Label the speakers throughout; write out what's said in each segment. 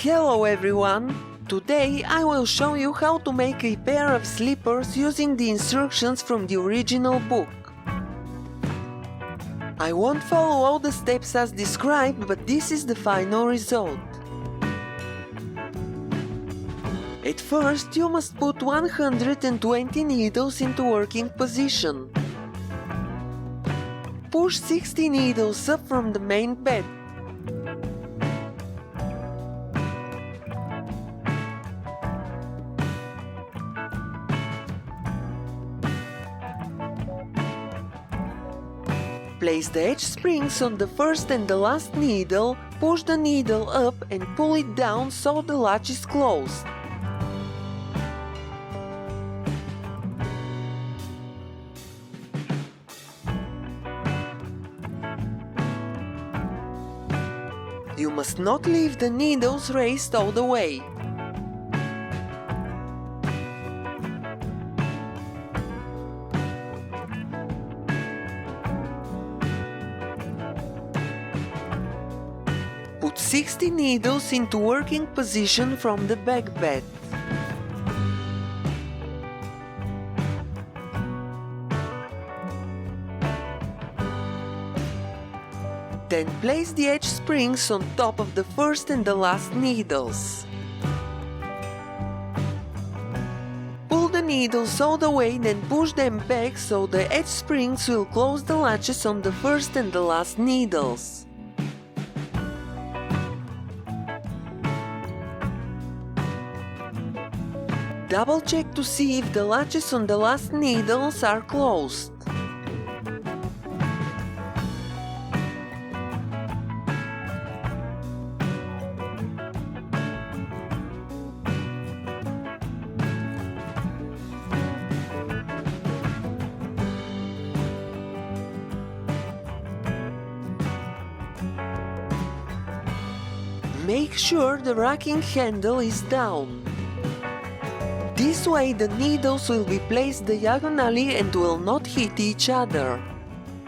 Speaker 1: Hello everyone! Today I will show you how to make a pair of slippers using the instructions from the original book. I won't follow all the steps as described, but this is the final result. At first you must put 120 needles into working position. Push 60 needles up from the main bed. Place the edge springs on the first and the last needle, push the needle up and pull it down so the latch is closed. You must not leave the needles raised all the way. Put 60 needles into working position from the back bed. Then place the edge springs on top of the first and the last needles. Pull the needles all the way, then push them back so the edge springs will close the latches on the first and the last needles. Double check to see if the latches on the last needles are closed. Make sure the racking handle is down. This way the needles will be placed diagonally and will not hit each other.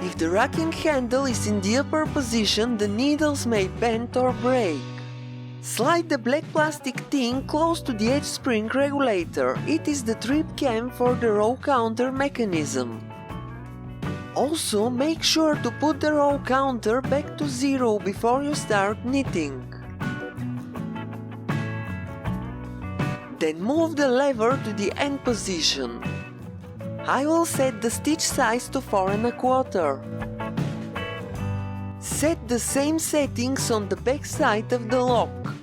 Speaker 1: If the racking handle is in the upper position, the needles may bend or break. Slide the black plastic thing close to the edge spring regulator. It is the trip cam for the row counter mechanism. Also, make sure to put the row counter back to 0 before you start knitting. Then move the lever to the end position. I will set the stitch size to 4 1/4. Set the same settings on the back side of the lock.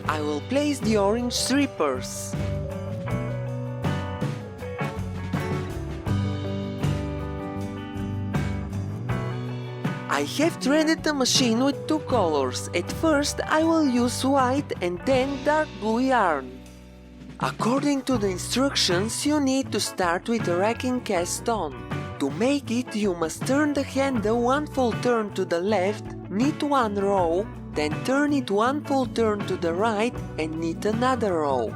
Speaker 1: I will place the orange strippers. I have threaded the machine with 2 colors. At first I will use white and then dark blue yarn. According to the instructions, you need to start with a racking cast on. To make it, you must turn the handle 1 full turn to the left, knit 1 row, then turn it 1 full turn to the right and knit another row.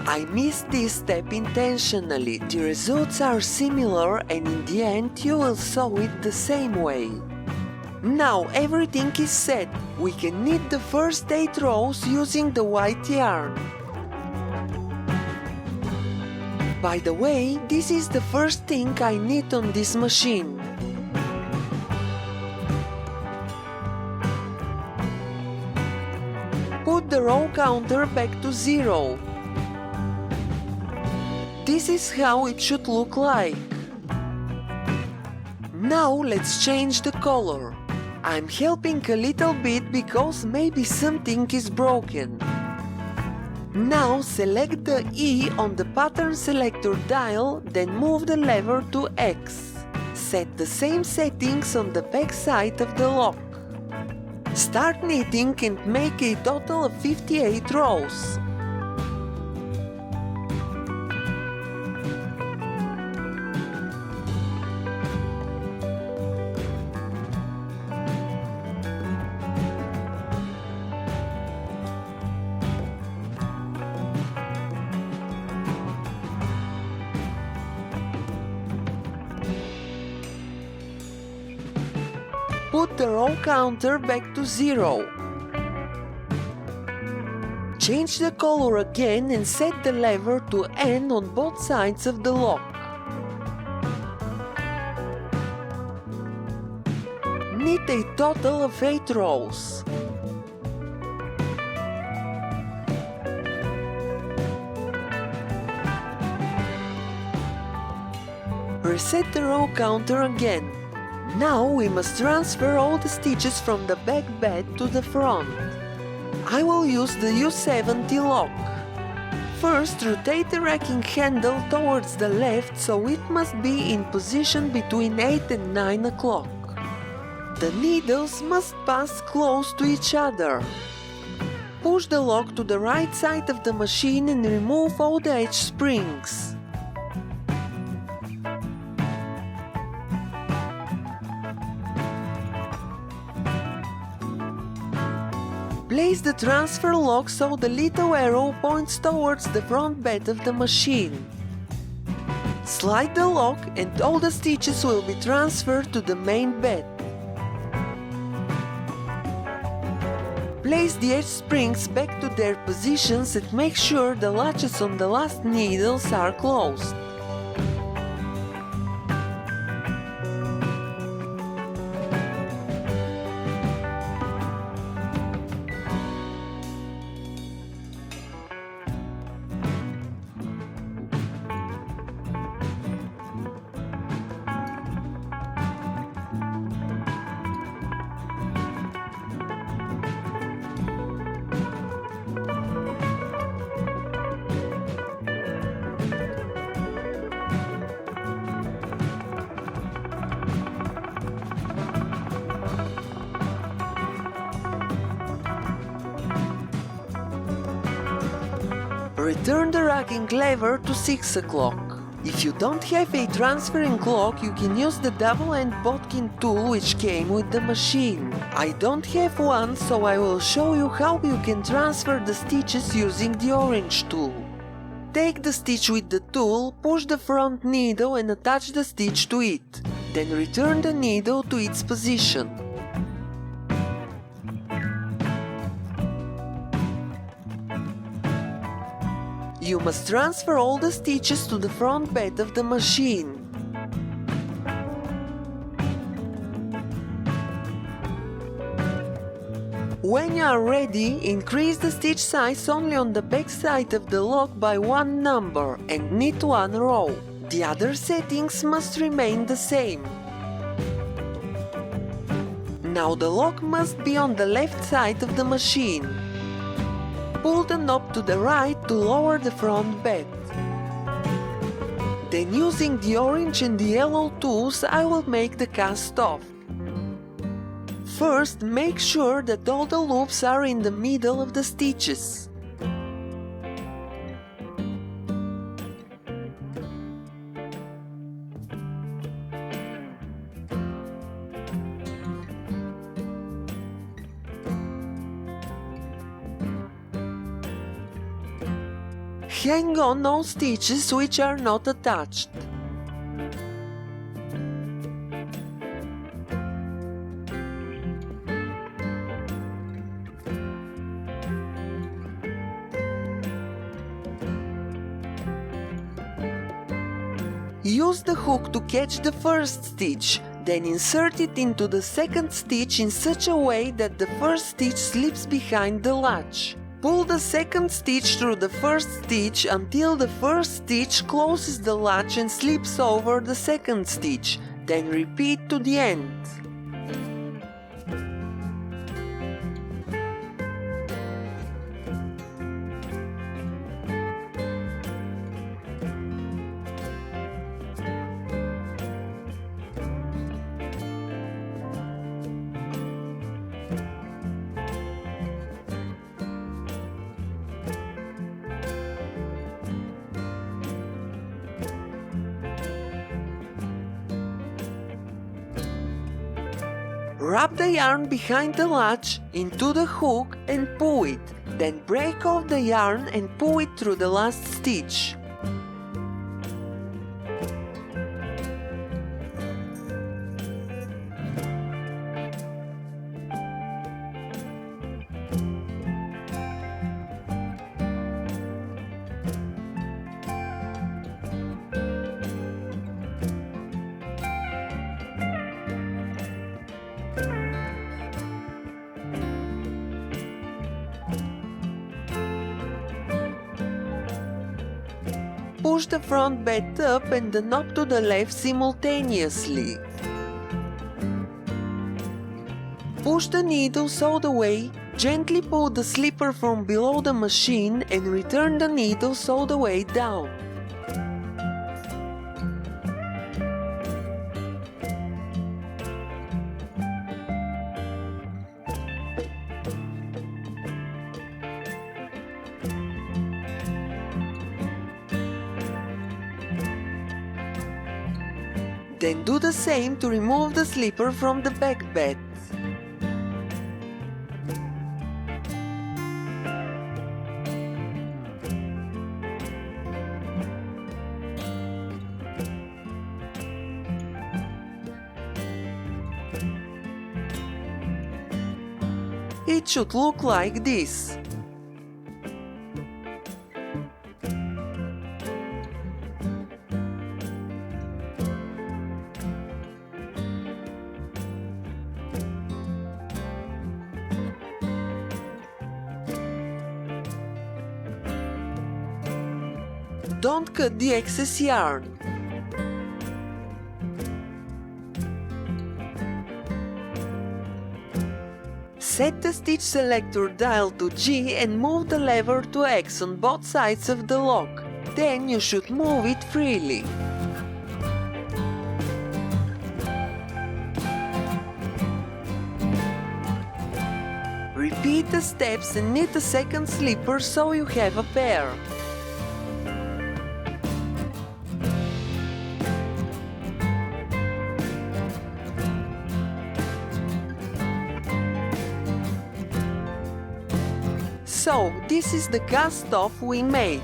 Speaker 1: I missed this step intentionally. The results are similar and in the end you will sew it the same way. Now everything is set. We can knit the first 8 rows using the white yarn. By the way, this is the first thing I knit on this machine. Put the row counter back to 0. This is how it should look like. Now let's change the color. I'm helping a little bit because maybe something is broken. Now select the E on the pattern selector dial, then move the lever to X. Set the same settings on the back side of the lock. Start knitting and make a total of 58 rows. Put the row counter back to 0. Change the color again and set the lever to N on both sides of the lock. Knit a total of 8 rows. Reset the row counter again. Now we must transfer all the stitches from the back bed to the front. I will use the U70 lock. First, rotate the racking handle towards the left, so it must be in position between 8 and 9 o'clock. The needles must pass close to each other. Push the lock to the right side of the machine and remove all the edge springs. Place the transfer lock so the little arrow points towards the front bed of the machine. Slide the lock and all the stitches will be transferred to the main bed. Place the edge springs back to their positions and make sure the latches on the last needles are closed. Return the racking lever to 6 o'clock. If you don't have a transferring clock, you can use the double-end bodkin tool which came with the machine. I don't have one, so I will show you how you can transfer the stitches using the orange tool. Take the stitch with the tool, push the front needle and attach the stitch to it. Then return the needle to its position. You must transfer all the stitches to the front bed of the machine. When you are ready, increase the stitch size only on the back side of the lock by 1 number and knit 1 row. The other settings must remain the same. Now the lock must be on the left side of the machine. Pull the knob to the right to lower the front bed. Then using the orange and the yellow tools I will make the cast off. First, make sure that all the loops are in the middle of the stitches. Hang on all stitches which are not attached. Use the hook to catch the first stitch, then insert it into the second stitch in such a way that the first stitch slips behind the latch. Pull the second stitch through the first stitch until the first stitch closes the latch and slips over the second stitch, then repeat to the end. Wrap the yarn behind the latch into the hook and pull it, then break off the yarn and pull it through the last stitch. push the front bed up and the knob to the left simultaneously. Push the needles all the way, gently pull the slipper from below the machine and return the needles all the way down. Then do the same to remove the slipper from the back bed. It should look like this. Don't cut the excess yarn. Set the stitch selector dial to G and move the lever to X on both sides of the lock. Then you should move it freely. Repeat the steps and knit a second slipper so you have a pair. So, this is the cast-off we made.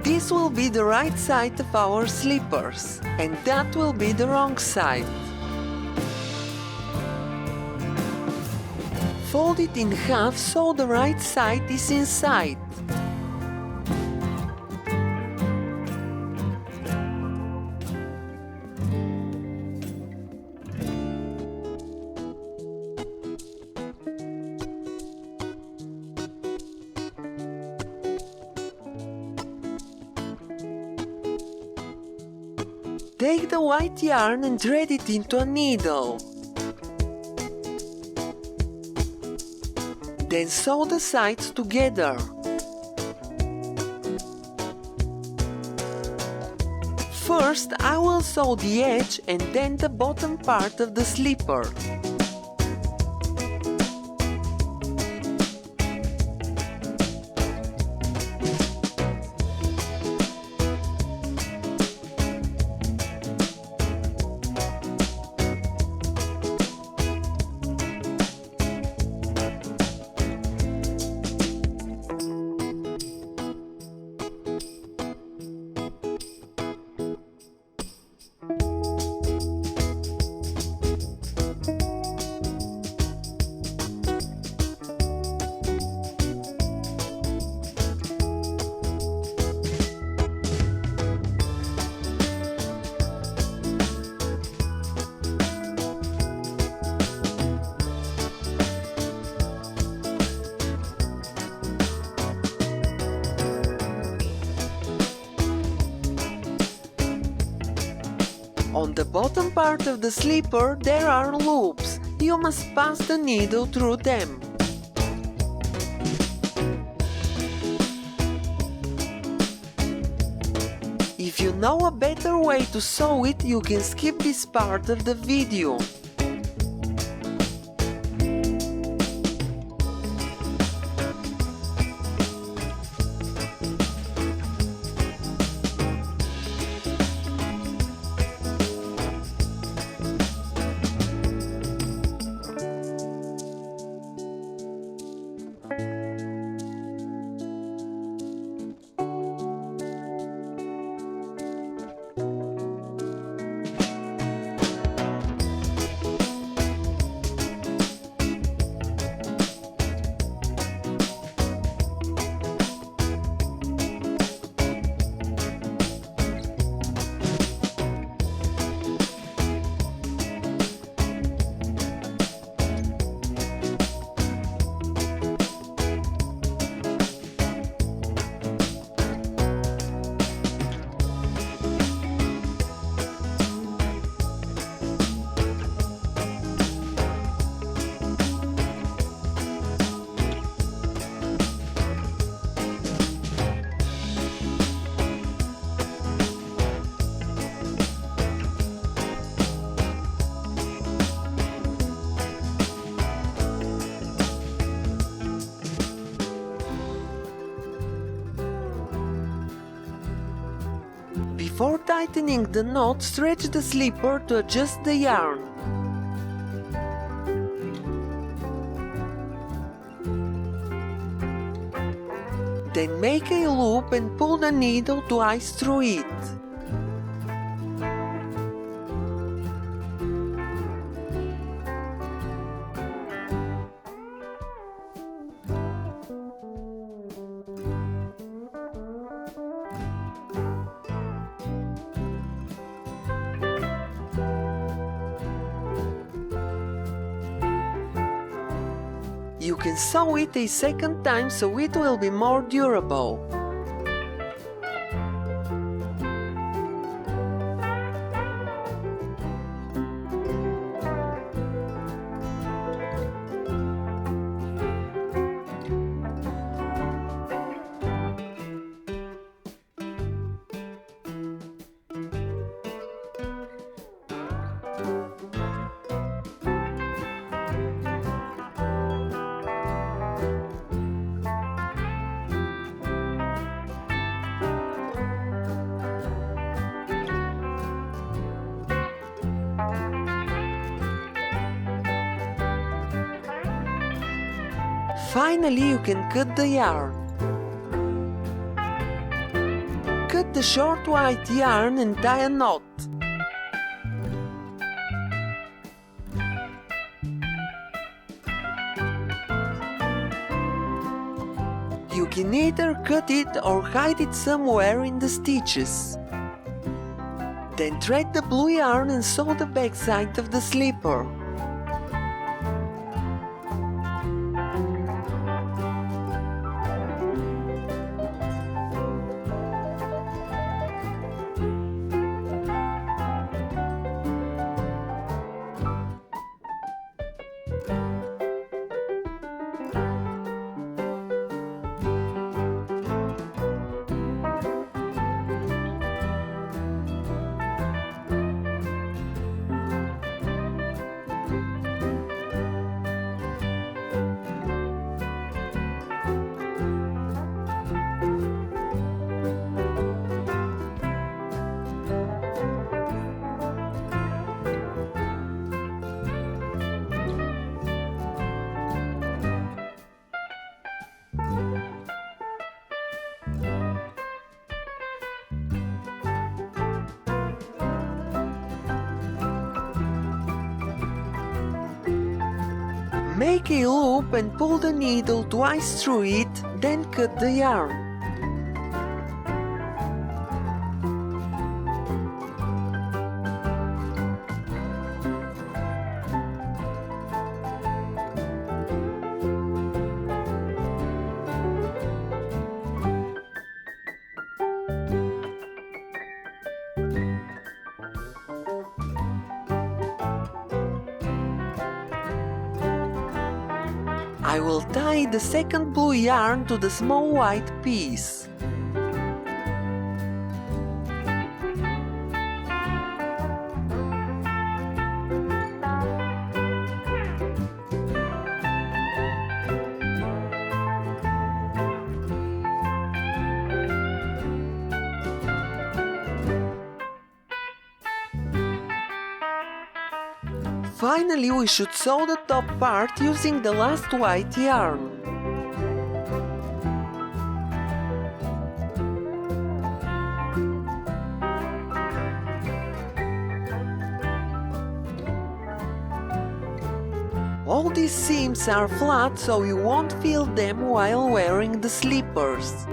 Speaker 1: This will be the right side of our slippers, and that will be the wrong side. Fold it in half so the right side is inside. Take the white yarn and thread it into a needle. Then sew the sides together. First, I will sew the edge and then the bottom part of the slipper. On the bottom part of the slipper there are loops. You must pass the needle through them. If you know a better way to sew it, you can skip this part of the video. Before tightening the knot, stretch the slipper to adjust the yarn. Then make a loop and pull the needle twice through it. You can sew it a second time so it will be more durable. Finally, you can cut the yarn. Cut the short white yarn and tie a knot. You can either cut it or hide it somewhere in the stitches. Then thread the blue yarn and sew the back side of the slipper. Make a loop and pull the needle twice through it, then cut the yarn. I will tie the second blue yarn to the small white piece. Finally, we should sew the top part using the last white yarn. All these seams are flat, so you won't feel them while wearing the slippers.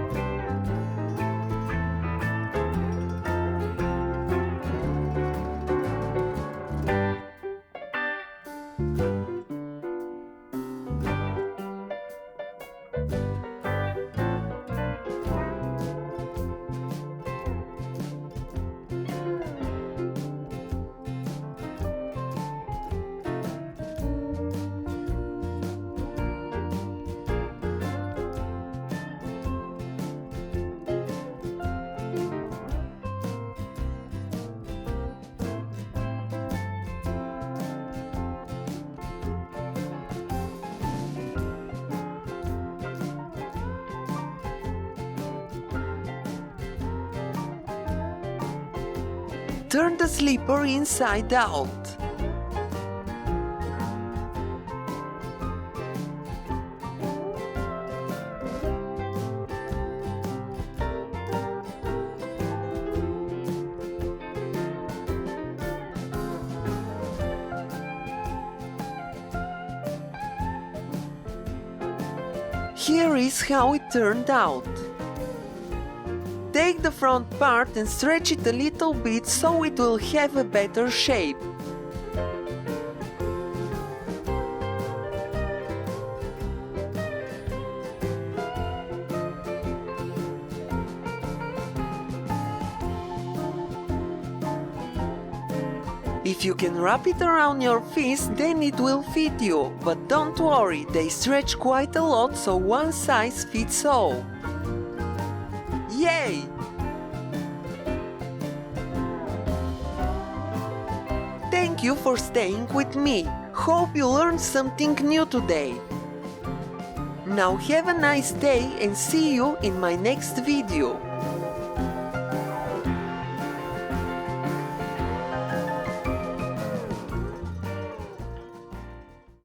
Speaker 1: turn the slipper inside out. Here is how it turned out. Take the front part and stretch it a little bit so it will have a better shape. If you can wrap it around your fist, then it will fit you, but don't worry, they stretch quite a lot, so one size fits all. Yay! Thank you for staying with me. Hope you learned something new today. Now have a nice day and see you in my next video.